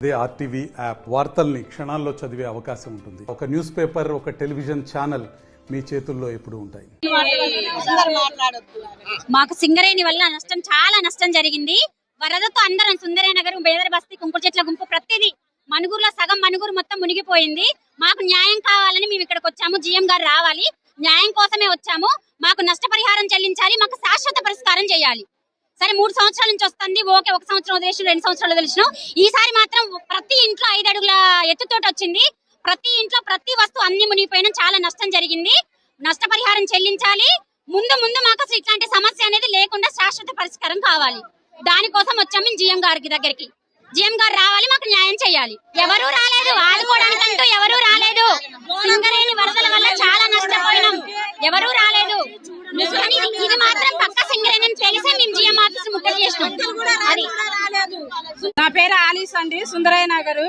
అదే RTV app వార్తల్ని క్షణాల్లో చదివే అవకాశం ఉంటుంది. ఒక న్యూస్ పేపర్, ఒక టెలివిజన్ ఛానల్ మీ చేతుల్లో ఎప్పుడు ఉంటాయి. మాకు సింగరేణి వల్ల నష్టం, చాలా నష్టం జరిగింది. వరదతో అందరం సుందరయ్య నగరం, బేదర బస్తీ, కుంకుడు చెట్ల గుంపు, ప్రతిదీ మనుగురులో సగం మనుగురు మొత్తం మునిగిపోయింది. మాకు న్యాయం కావాలని మేము ఇక్కడికి వచ్చాము. జీఎం గారు రావాలి, న్యాయం కోసమే వచ్చాము. మాకు నష్టపరిహారం చెల్లించాలి, మాకు శాశ్వత పరిష్కారం చేయాలి. సరే 3 సంవత్సరాల నుంచి వస్తుంది, ఓకే. 1 సంవత్సరం వదిలేసిన, 2 సంవత్సరాలు వదిలేసినాం. ఈసారి మాత్రం ప్రతి ఇంట్లో 5 అడుగుల ఎత్తుతోటి వచ్చింది. ప్రతి ఇంట్లో ప్రతి వస్తువు అన్ని మునిగిపోయినా చాలా నష్టం జరిగింది. నష్టపరిహారం చెల్లించాలి. ముందు మాకు అసలు ఇట్లాంటి సమస్య అనేది లేకుండా శాశ్వత పరిష్కారం కావాలి. దానికోసం వచ్చాము జీఎం గారికి దగ్గరికి. జీఎం గారు రావాలి, మాకు న్యాయం చేయాలి. ఎవరూ రాలేదు, ఆదుకోవడానికంటూ ఎవరూ రాలేదు. సింగరేణి వరదల వల్ల చాలా నష్టపోయినాం, ఎవరూ రాలేదు. ఇది మాత్రం పక్క సింగరేణి తెలిసే మేము జీఎం ఆఫీస్ ముట్టడి చేసినాం. నా పేరు ఆలీస్ అండి, సుందరయ్య నగరు.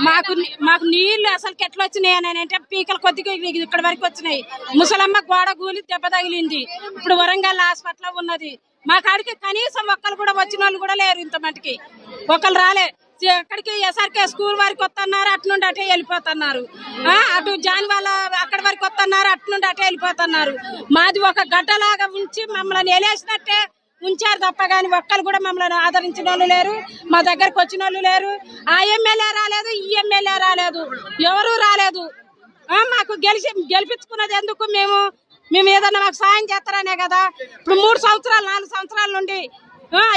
మాకు నీళ్లు అసలు ఎట్లా వచ్చినాయి అని అంటే పీకలు కొద్దిగా ఇక్కడ వరకు వచ్చినాయి. ముసలమ్మ గోడ కూలి దెబ్బ తగిలింది. ఇప్పుడు వరంగల్ హాస్పిటల్ ఉన్నది. మా కాడికి కనీసం ఒక్కరు కూడా వచ్చిన వాళ్ళు కూడా లేరు. ఇంత మటుకి ఒకరు రాలే. ఎక్కడికి ఎస్ఆర్కే స్కూల్ వరకు వస్తున్నారు, అటు నుండి అటే వెళ్ళిపోతున్నారు. అటు జాన్ వాళ్ళ అక్కడి వరకు వస్తున్నారు, అటు నుండి అటే వెళ్ళిపోతున్నారు. మాది ఒక గడ్డలాగా ఉంచి మమ్మల్ని ఎలేసినట్టే ఉంచారు తప్ప కానీ ఒక్కరు కూడా మమ్మల్ని ఆదరించిన వాళ్ళు లేరు, మా దగ్గరకు వచ్చిన వాళ్ళు లేరు. ఆ ఎమ్మెల్యే రాలేదు, ఈ ఎమ్మెల్యే రాలేదు, ఎవరూ రాలేదు. మాకు గెలిపించుకున్నది ఎందుకు? మేము ఏదన్నా మాకు సాయం చేస్తారనే కదా. ఇప్పుడు 3 సంవత్సరాలు 4 సంవత్సరాల నుండి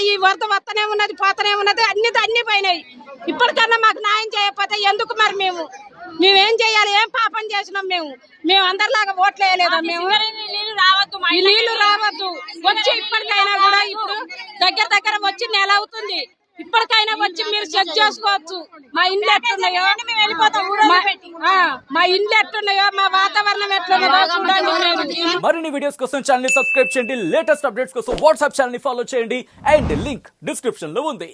ఈ వరద వస్తనే ఉన్నది, పోతనే ఉన్నది, అన్ని పోయినాయి. ఇప్పటికన్నా మాకు న్యాయం చేయకపోతే ఎందుకు? మరి మేమేం చేయాలి? ఏం పాపం చేసినాం? మేము అందరిలాగా ఓట్లు వేయలేదా? మేము నీళ్లు రావద్దు వచ్చి ఇప్పటికైనా కూడా, ఇప్పుడు దగ్గర వచ్చి నెల అవుతుంది. ఇప్పటికైనా వచ్చి మీరు చెక్ చేసుకోవచ్చు. మా ఇండ్లు ఎట్లున్నాయో, మా వాతావరణం ఎట్లున్నదో చూడండి. మరిన్ని వీడియోస్ కోసం ఛానల్ ని సబ్స్క్రైబ్ చేయండి. లేటెస్ట్ అప్డేట్స్ కోసం వాట్సాప్ ఛానల్ ని ఫాలో చేయండి. అండ్ లింక్ డిస్క్రిప్షన్ లో ఉంది.